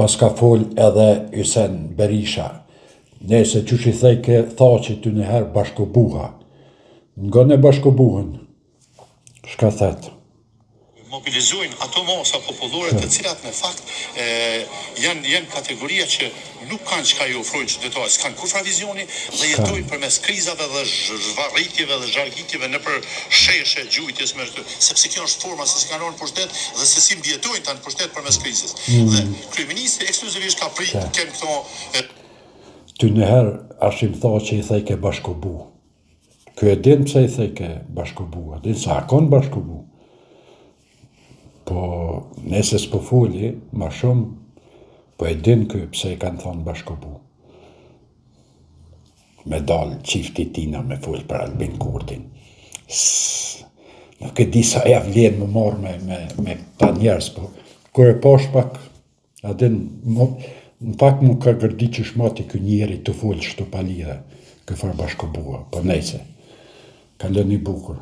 pas ka fol edhe Ysen Berisha. Nese që i thejke thaqi të njëherë bashkobuha. Nga ne bashkobuhen, shka thetë? Mobilizojnë ato masa popullore të cilat në fakt janë kategoria që nuk kanë çka i ofrojnë qytetarët, s'kanë kurfar vizioni dhe jetojnë përmes krizave dhe zhvarritjeve dhe zhargitjeve nëpër sheshe gjujtjes me këtë, sepse kjo është forma se si kanë në pushtet dhe se si mbjetojnë tani në pushtet përmes krizës. Dhe kryeministri ekskluzivisht ka pritur këto ty njëherë ashtë im tha që i thejke bashkobu. Kjo e din pse i thejke bashkobu, a din sa akon bashkobu. Po nëse s'po foli, ma shumë, po e din kjo pse i kanë thonë bashkobu. Me dalë qifti tina me folë për Albin Kurtin. Nuk e di sa ja vlen më marrë me ta njerës, po kër e pash pak, a din, në pak mu ka gërdi që shmati kë njeri të folë që të palidhe, këfar bashkobua, po nejse, ka lëni bukur.